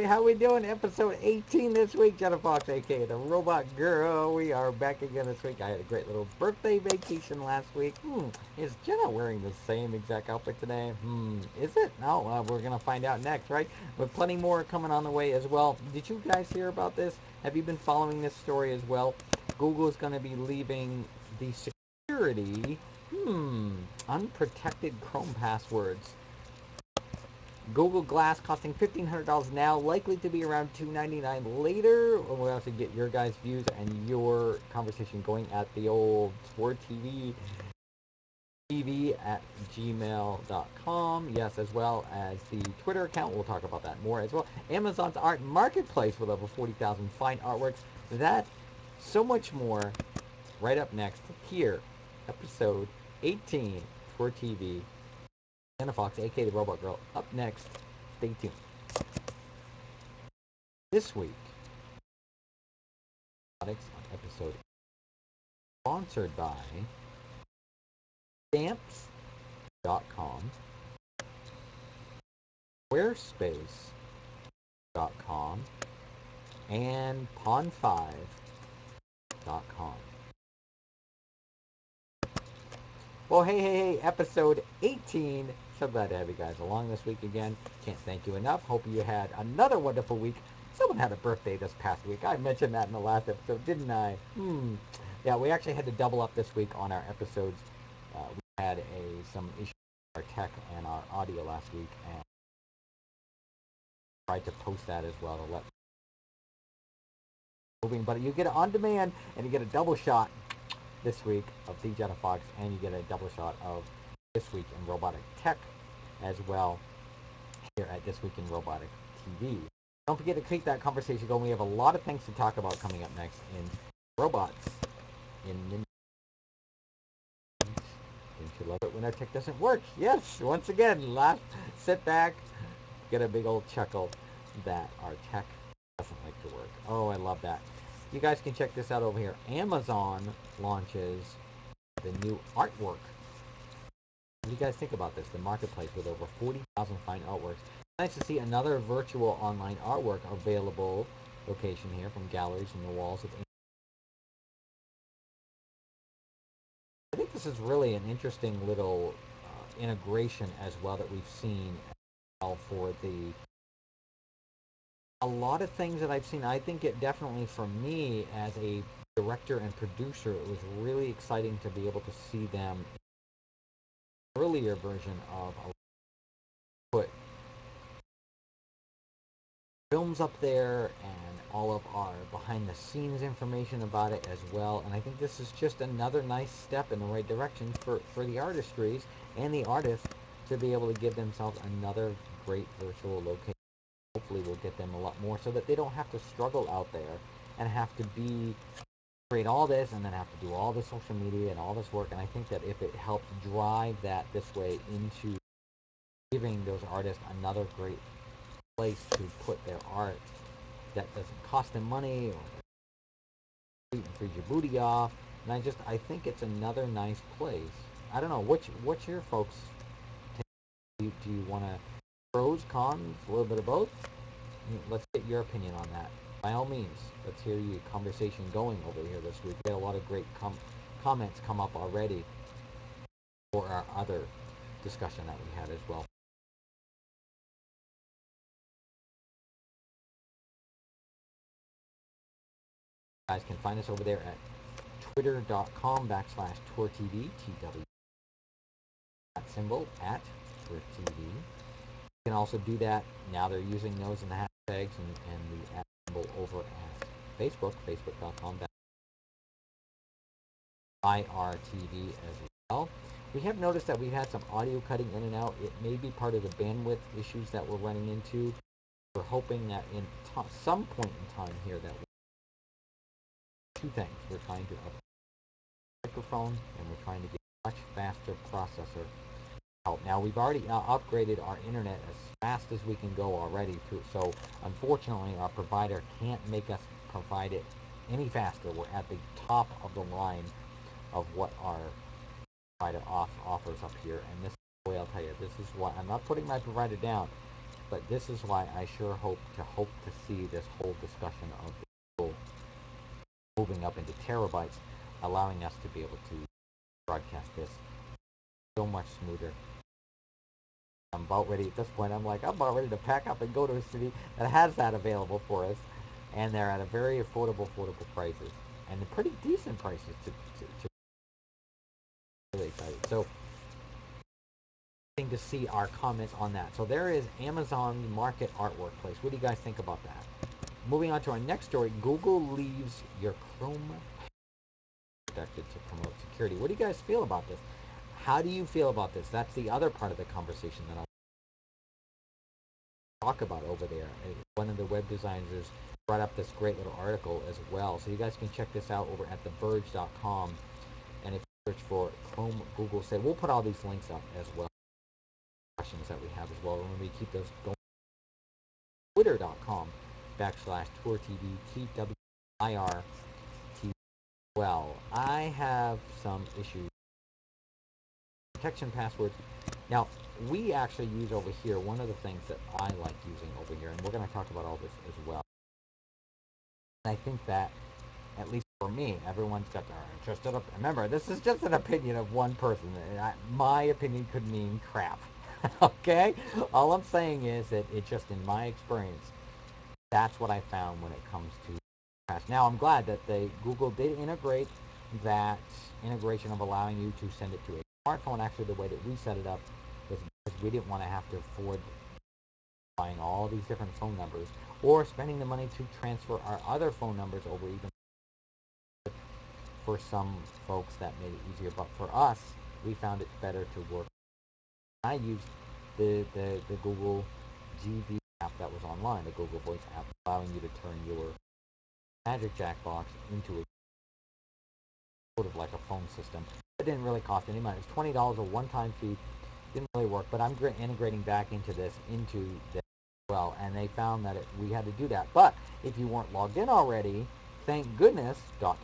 how we doing? Episode 18 this week. Jenna Fox, aka the Robot Girl. We are back again this week. I had a great little birthday vacation last week. Is Jenna wearing the same exact outfit today? Is it? No, we're going to find out next, right? With plenty more coming on the way as well. Did you guys hear about this? Have you been following this story as well? Google is going to be leaving the security, unprotected Chrome passwords. Google Glass costing $1,500 now, likely to be around $299 later. We'll have to get your guys' views and your conversation going at the old TWIR TV at gmail.com. Yes, as well as the Twitter account. We'll talk about that more as well. Amazon's art marketplace with over 40,000 fine artworks. That, so much more, right up next here, episode 18, TWIR TV. Jenna Fox, aka the Robot Girl, up next. Stay tuned. This week, on episode sponsored by Stamps.com, Squarespace.com, and Pond5.com. Well, hey, episode 18. So glad to have you guys along this week again. Can't thank you enough. Hope you had another wonderful week. Someone had a birthday this past week. I mentioned that in the last episode, didn't I? Yeah, we actually had to double up this week on our episodes. We had some issues with our tech and our audio last week, and tried to post that as well to let moving. But you get it on demand, and you get a double shot this week of the Jenna Fox, and you get a double shot of This Week in Robotic Tech as well here at This Week in Robotic TV. Don't forget to keep that conversation going. We have a lot of things to talk about coming up next in robots. Don't you love it when our tech doesn't work? Yes, once again, sit back, get a big old chuckle that our tech doesn't like to work. Oh, I love that. You guys can check this out over here. Amazon launches the new artwork. What do you guys think about this? The marketplace with over 40,000 fine artworks. Nice to see another virtual online artwork available location here from galleries and the walls of. I think this is really an interesting little integration as well that we've seen for a lot of things that I've seen. I think it definitely, for me as a director and producer, it was really exciting to be able to see them earlier version of put films up there and all of our behind the scenes information about it as well. And I think this is just another nice step in the right direction for the artistries and the artists to be able to give themselves another great virtual location. Hopefully we'll get them a lot more so that they don't have to struggle out there and have to create all this and then have to do all the social media and all this work. And I think that if it helps drive that this way into giving those artists another great place to put their art that doesn't cost them money or freeze your booty off, and I think it's another nice place. I don't know, what's your folks take? Do you want to pros, cons, a little bit of both? Let's get your opinion on that. By all means, let's hear your conversation going over here this week. We had a lot of great comments come up already for our other discussion that we had as well. You guys can find us over there at twitter.com/TWIRTV, TW, that symbol at TWIRTV. You can also do that, now they're using those in the hashtags and the at symbol over at Facebook, facebook.com/IRTV as well. We have noticed that we've had some audio cutting in and out. It may be part of the bandwidth issues that we're running into. We're hoping that in some point in time here that two things. We're trying to upgrade the microphone and we're trying to get a much faster processor out. Now we've already upgraded our internet as fast as we can go already through, so unfortunately our provider can't make us provide it any faster. We're at the top of the line of what our provider offers up here, and this, boy, I'll tell you, this is why I'm not putting my provider down. But this is why I sure hope to see this whole discussion of Google moving up into terabytes, allowing us to be able to broadcast this so much smoother. I'm about ready at this point. I'm about ready to pack up and go to a city that has that available for us, and they're at a very affordable prices, and they're pretty decent prices to really excited. So, to see our comments on that. So there is Amazon Market Artwork Place. What do you guys think about that? Moving on to our next story, Google leaves your Chrome protected to promote security. What do you guys feel about this? How do you feel about this? That's the other part of the conversation that I'll talk about over there. One of the web designers brought up this great little article as well. So you guys can check this out over at theverge.com. And if you search for Chrome Google say, we'll put all these links up as well. Questions that we have as well. Remember, we keep those going. Twitter.com/TWIRTV, TWIR. Well, I have some issues. Protection passwords. Now, we actually use over here, one of the things that I like using over here, and we're going to talk about all this as well. And I think that, at least for me, everyone's got their just remember, this is just an opinion of one person. My opinion could mean crap. Okay? All I'm saying is that it just, in my experience, that's what I found when it comes to pass. Now, I'm glad that Google did integrate that integration of allowing you to send it to a smartphone. Actually, the way that we set it up was because we didn't want to have to afford buying all these different phone numbers or spending the money to transfer our other phone numbers over. Even for some folks that made it easier, but for us, we found it better to work. I used the Google GV app that was online, the Google Voice app, allowing you to turn your Magic Jackbox into a sort of like a phone system. It didn't really cost any money. It was $20 a one-time fee. Didn't really work, but I'm integrating back into this as well, and they found that we had to do that. But if you weren't logged in already, thank goodness, that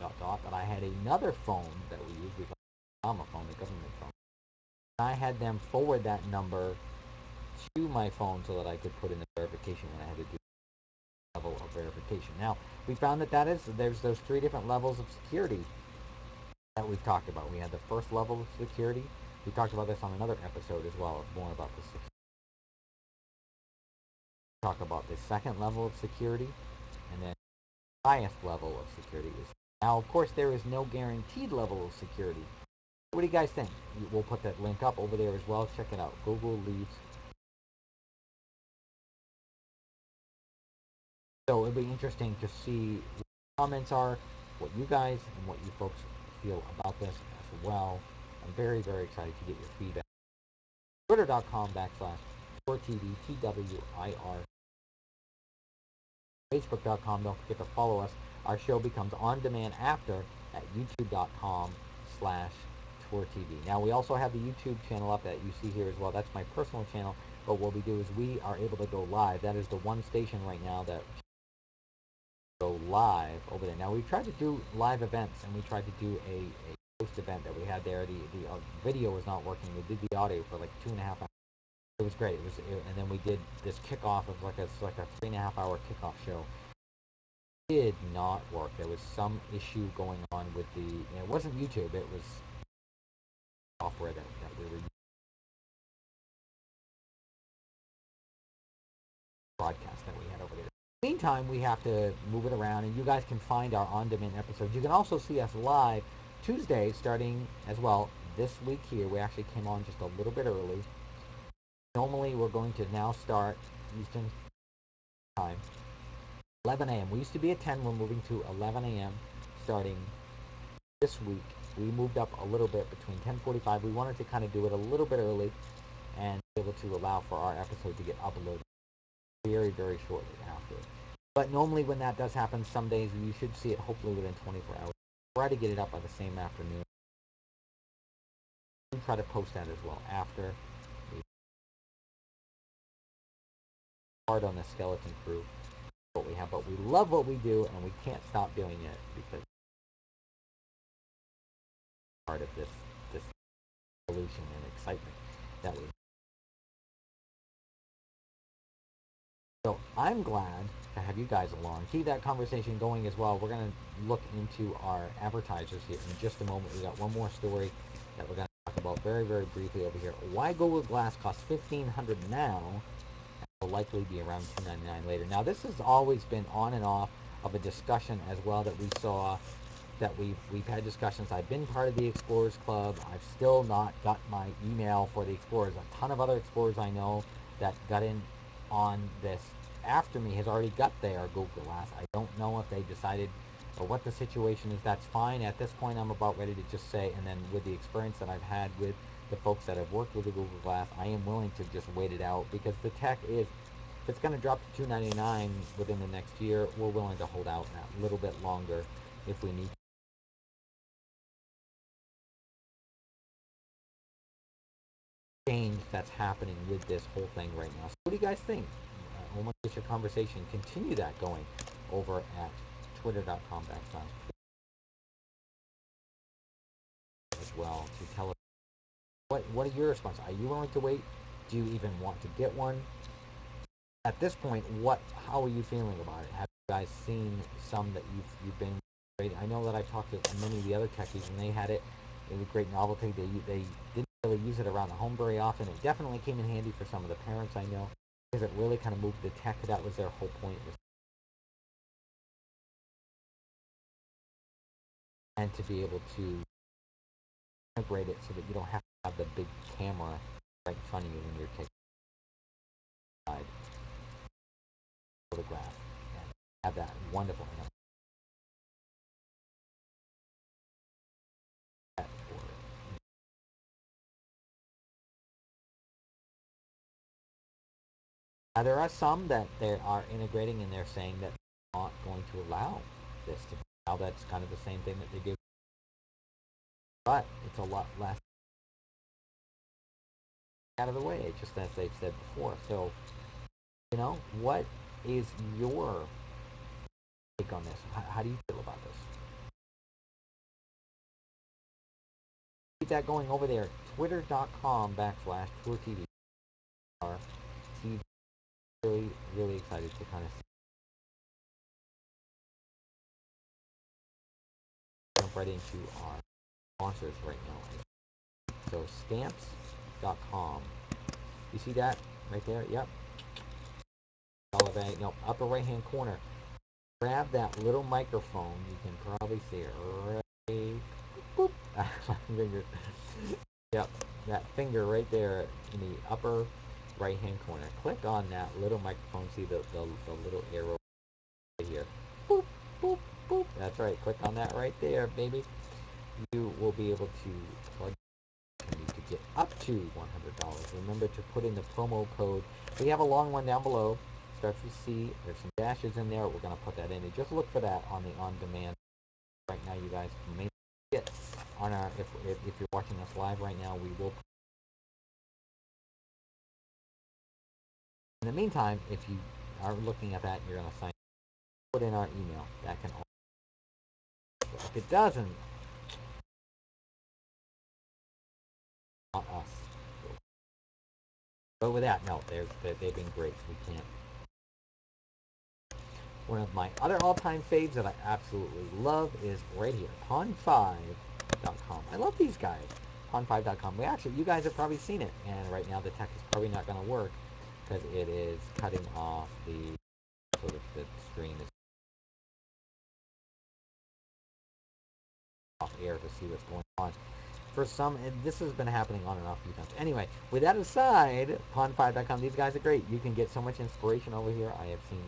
I had another phone that we use, because I'm a phone, the government phone. I had them forward that number to my phone so that I could put in the verification when I had to do level of verification. Now, we found that there's those 3 different levels of security that we've talked about. We had the first level of security. We talked about this on another episode as well, more about the security. Talk about the second level of security, and then the highest level of security is. Now, of course, there is no guaranteed level of security. What do you guys think? We'll put that link up over there as well. Check it out. Google leaves. So it'll be interesting to see what the comments are, what you guys and what you folks feel about this as well. I'm very, very excited to get your feedback. Twitter.com/TWIR, TWIR. Facebook.com, don't forget to follow us. Our show becomes on demand after at YouTube.com/TWIRTV. Now, we also have the YouTube channel up that you see here as well. That's my personal channel. But what we do is we are able to go live. That is the one station right now that go live over there. Now, we tried to do live events, and we tried to do a post event that we had there. The video was not working. We did the audio for like 2.5 hours. It was great. And then we did this kickoff of like a 3.5 hour kickoff show. It did not work. There was some issue going on with it wasn't YouTube. It was software that we were using. Broadcast that we had over there. Meantime, we have to move it around, and you guys can find our on-demand episodes. You can also see us live Tuesdays, starting as well this week here. We actually came on just a little bit early. Normally, we're going to now start Eastern time, 11 a.m. We used to be at 10. We're moving to 11 a.m. starting this week. We moved up a little bit between 10:45. We wanted to kind of do it a little bit early and be able to allow for our episode to get uploaded very, very shortly after. But normally when that does happen, some days you should see it hopefully within 24 hours. Try to get it up by the same afternoon. We try to post that as well after. Hard on the skeleton crew, what we have, but we love what we do and we can't stop doing it because part of this evolution and excitement that we So I'm glad to have you guys along. Keep that conversation going as well. We're going to look into our advertisers here in just a moment. We got one more story that we're going to talk about very, very briefly over here. Why Google Glass costs $1,500 now and will likely be around $299 later. Now, this has always been on and off of a discussion as well that we saw that we've had discussions. I've been part of the Explorers Club. I've still not got my email for the Explorers. A ton of other Explorers I know that got in on this after me has already got their Google Glass. I don't know if they decided or what the situation is. That's fine. At this point, I'm about ready to just say, and then with the experience that I've had with the folks that have worked with the Google Glass, I am willing to just wait it out because the tech is, if it's going to drop to $299 within the next year, we're willing to hold out a little bit longer if we need change that's happening with this whole thing right now. So what do you guys think? I want to get your conversation. Continue that going over at twitter.com / as well to tell us what are your responses. Are you willing to wait? Do you even want to get one? At this point, how are you feeling about it? Have you guys seen some that you've been great? I know that I've talked to many of the other techies and they had it. It was a great novelty. They didn't really use it around the home very often. It definitely came in handy for some of the parents I know because it really kind of moved the tech. That was their whole point, and to be able to integrate it so that you don't have to have the big camera right in front of you when you're taking a photograph and have that wonderful there are some that they are integrating and they're saying that they're not going to allow this to. Now that's kind of the same thing that they do, but it's a lot less out of the way, just as they've said before. So, what is your take on this? How do you feel about this? Keep that going over there. Twitter.com / Tour TV. TV. Really, really excited to kind of jump right into our sponsors right now. So stamps.com. You see that right there? Yep. No, upper right hand corner. Grab that little microphone. You can probably see it right. Boop. My finger. Yep. That finger right there in the upper right hand corner. Click on that little microphone. See the little arrow right here. Boop, boop, boop. That's right. Click on that right there, baby. You will be able to plug to get up to $100. Remember to put in the promo code. We have a long one down below. Starts with C. There's some dashes in there. We're going to put that in. And just look for that on the on-demand. Right now, you guys may get on our. If you're watching us live right now, we will. In the meantime, if you are looking at that, you're going to sign. Put in our email. That can. If it doesn't, not us. But with that, no, they've been great. We can't. One of my other all-time faves that I absolutely love is right here, pond5.com. I love these guys, pond5.com. You guys have probably seen it, and right now the tech is probably not going to work because it is cutting off so that the screen is off air to see what's going on. For some, and this has been happening on and off a few times. Anyway, with that aside, pond5.com, these guys are great. You can get so much inspiration over here. I have seen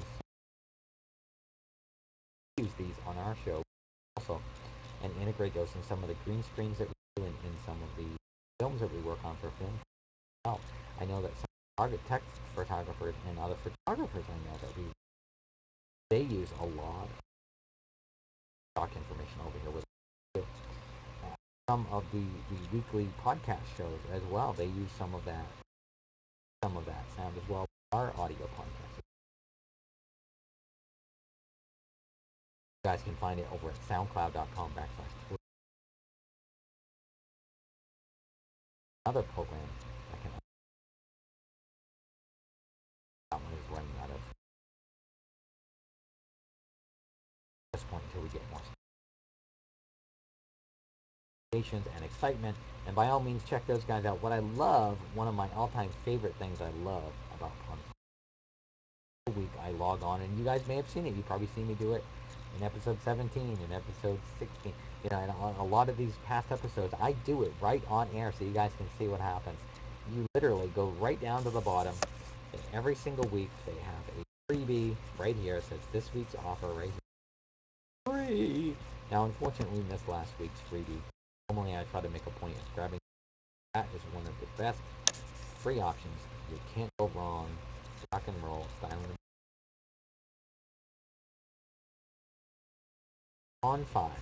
use these on our show also and integrate those in some of the green screens that we do in some of the films that we work on for film. Well, I know that some target text photographers and other photographers I know that they use a lot of stock information over here with some of the weekly podcast shows as well. They use some of that sound as well. Our audio podcast. You guys can find it over at soundcloud.com / another program that one is running out of and excitement. And by all means, check those guys out. What I love, one of my all-time favorite things I love about week I log on, and you guys may have seen it. You probably seen me do it in episode 17, in episode 16. You know, and on a lot of these past episodes, I do it right on air so you guys can see what happens. You literally go right down to the bottom. And every single week they have a freebie right here. It says this week's offer right here. Free. Now, unfortunately, we missed last week's freebie. Normally, I try to make a point of grabbing. That is one of the best free options. You can't go wrong. Rock and roll, styling. On5.com.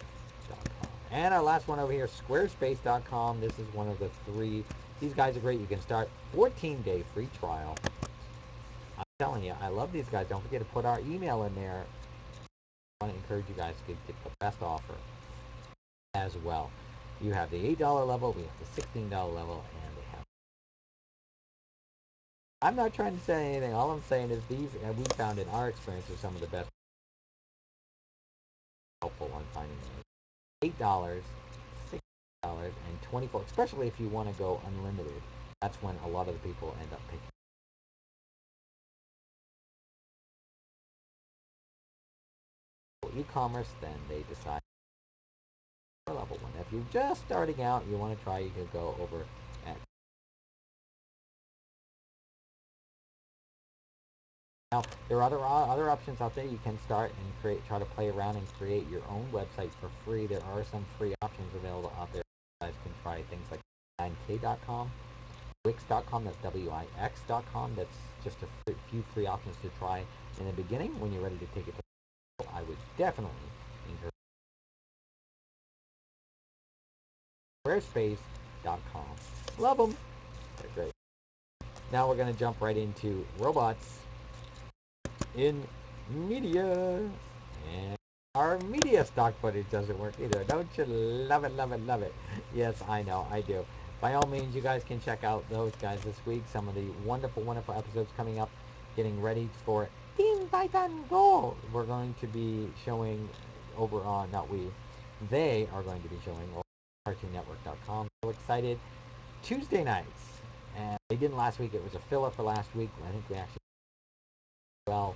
And our last one over here, squarespace.com. This is one of the three. These guys are great. You can start 14-day free trial. I'm telling you, I love these guys. Don't forget to put our email in there. I want to encourage you guys to get the best offer as well. You have the $8 level, we have the $16 level, and they have. I'm not trying to say anything. All I'm saying is these, and we found in our experience, are some of the best helpful on finding them. $8, $6, and 24. Especially if you want to go unlimited. That's when a lot of the people end up picking. E-commerce, then they decide level one. If you're just starting out, you want to try, you can go over at. Now, there are other options out there. You can start and try to play around and create your own website for free. There are some free options available out there. You guys can try things like 9k.com, wix.com, that's wix.com. That's just a few free options to try in the beginning. When you're ready to take it to the I would definitely encourage squarespace.com. Love them. They're great. Now we're going to jump right into robots in media. And our media stock footage doesn't work either. Don't you love it, love it, love it? Yes, I know, I do. By all means, you guys can check out those guys this week. Some of the wonderful, wonderful episodes coming up. Getting ready for Teen Titan Go. We're going to be showing over on, not we, they are going to be showing over CartoonNetwork.com. So excited. Tuesday nights. And they didn't last week. It was a filler for last week. I think we actually well.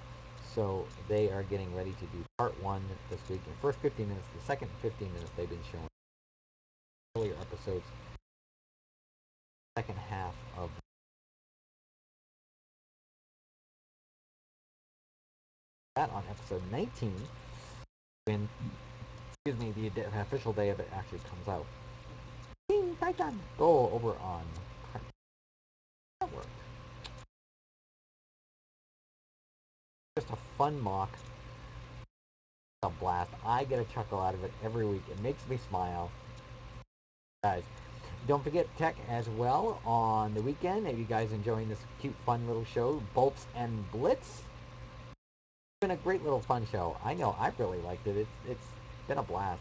So they are getting ready to do part one this week. The first 15 minutes, the second 15 minutes they've been showing earlier episodes. Second half of that on episode 19, when the official day of it actually comes out. Teen Titan Go over on Cartoon Network. Just a fun mock. A blast. I get a chuckle out of it every week. It makes me smile. Guys, don't forget tech as well on the weekend. Are you guys enjoying this cute, fun little show, Bolts and Blitz? It's been a great little fun show. I know, I've really liked it. It's been a blast.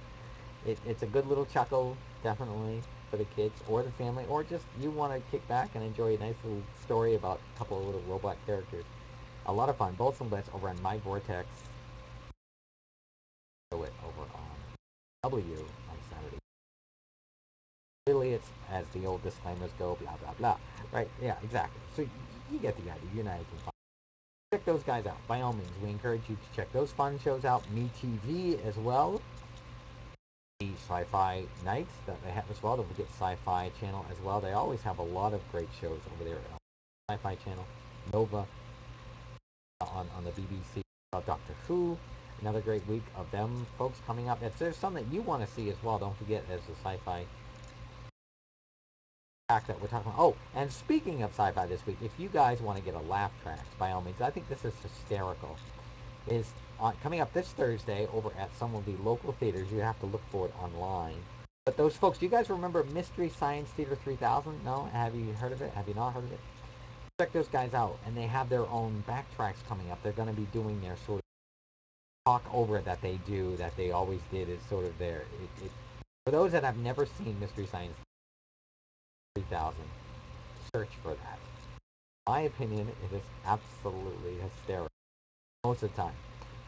It's a good little chuckle, definitely, for the kids or the family, or just you want to kick back and enjoy a nice little story about a couple of little robot characters. A lot of fun. Bolts and Blitz over on MyVortexx. Show it over on W on Saturday. Really, it's as the old disclaimers go, blah blah blah. Right? Yeah, exactly. So you get the idea. You're not even fun. Check those guys out. By all means, we encourage you to check those fun shows out. MeTV as well. The Sci-Fi Nights that they have as well. Don't forget Sci-Fi Channel as well. They always have a lot of great shows over there. Sci-Fi Channel, Nova on the BBC. Doctor Who. Another great week of them folks coming up. If there's some that you want to see as well, don't forget there's the Sci-Fi track that we're talking about. Oh, and speaking of sci-fi this week, if you guys want to get a laugh track, by all means, I think this is hysterical. Is coming up this Thursday over at some of the local theaters. You have to look for it online. But those folks, do you guys remember Mystery Science Theater 3000? No? Have you heard of it? Have you not heard of it? Check those guys out. And they have their own backtracks coming up. They're going to be doing their sort of talk over that they do, that they always did, is sort of their... For those that have never seen Mystery Science 3000, search for that. My opinion, it is absolutely hysterical. Most of the time.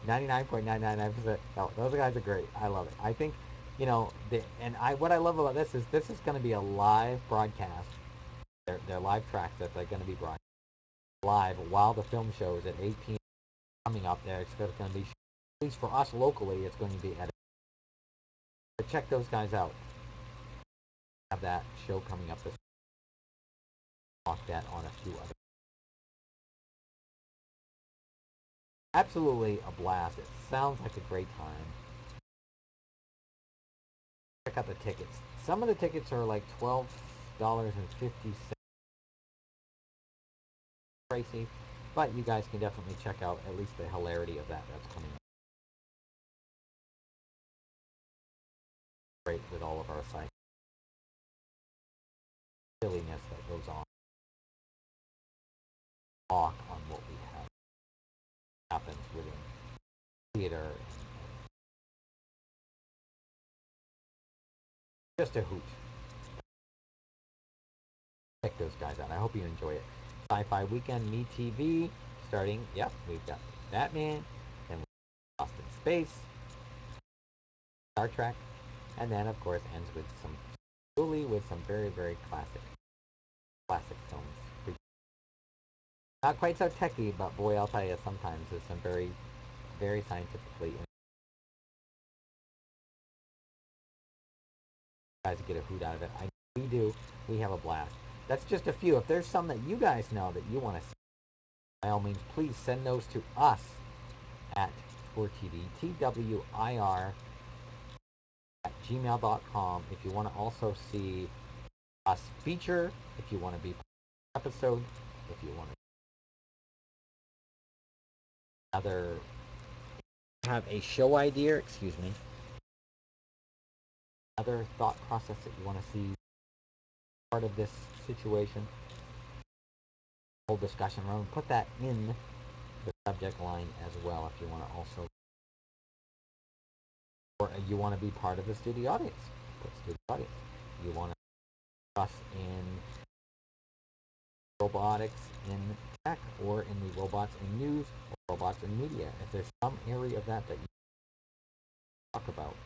99.999%. No, those guys are great. I love it. I think you know, what I love about this is going to be a live broadcast. They're live tracks that they're going to be broadcast live while the film shows at 8 p.m. coming up there. It's going to be, at least for us locally, it's going to be at. But check those guys out. Have that show coming up this. Talk that on a few other. Absolutely a blast. It sounds like a great time. Check out the tickets. Some of the tickets are like $12.50. Pricey, but you guys can definitely check out at least the hilarity of that's coming up. Great with all of our site silliness that goes on. Talk on what we have happens within theater. Just a hoot. Check those guys out. I hope you enjoy it. Sci-Fi Weekend, MeTV, starting. Yep, we've got Batman, then Lost in Space, Star Trek, and then of course ends with some very very classic films. Not quite so techy, but boy, I'll tell you, sometimes there's some very very scientifically. You guys get a hoot out of it. We do. We have a blast. That's just a few. If there's some that you guys know that you want to see, by all means, please send those to us at TWIR TV, TWIR at gmail.com. If you want to also see us feature, if you want to be episode, if you want to have a show idea, excuse me, other thought process that you want to see part of this situation, whole discussion room, put that in the subject line as well if you want to also, or you want to be part of the studio audience. Put studio audience. You want to us in robotics in tech, or in the robots in news, or robots in media. If there's some area of that you talk about.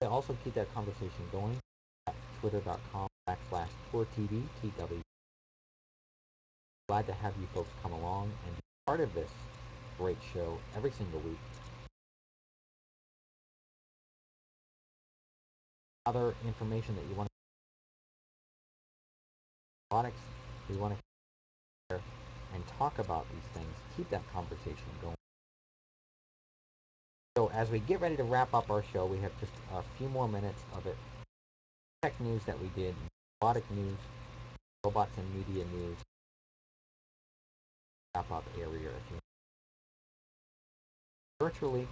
Also keep that conversation going at twitter.com/TWIRTV, TW. Glad to have you folks come along and be part of this great show every single week. Other information that you want to robotics, we want to share and talk about these things. Keep that conversation going. So as we get ready to wrap up our show, we have just a few more minutes of it. Tech news that we did, robotic news, robots and media news. Wrap up area if you virtually,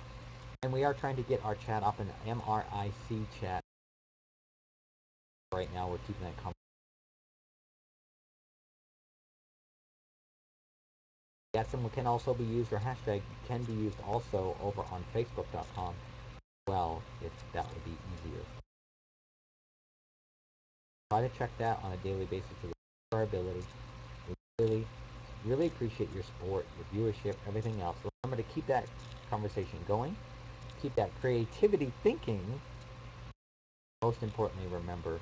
and we are trying to get our chat up in the MRIC chat. Right now, we're keeping that conversation. Yes, and can also be used, or hashtag can be used also over on Facebook.com. Well, if that would be easier. Try to check that on a daily basis to our ability. We really appreciate your support, your viewership, everything else. Remember to keep that conversation going, keep that creativity thinking. Most importantly, remember,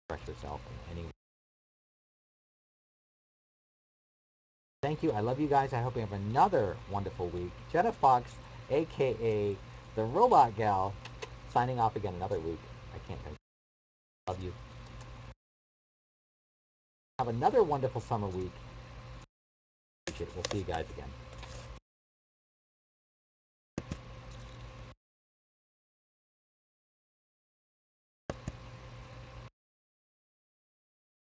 express yourself in any way. Thank you. I love you guys. I hope you have another wonderful week. Jenna Fox, aka the Robot Gal, signing off again another week. I can't think. Love you. Have another wonderful summer week. We'll see you guys again.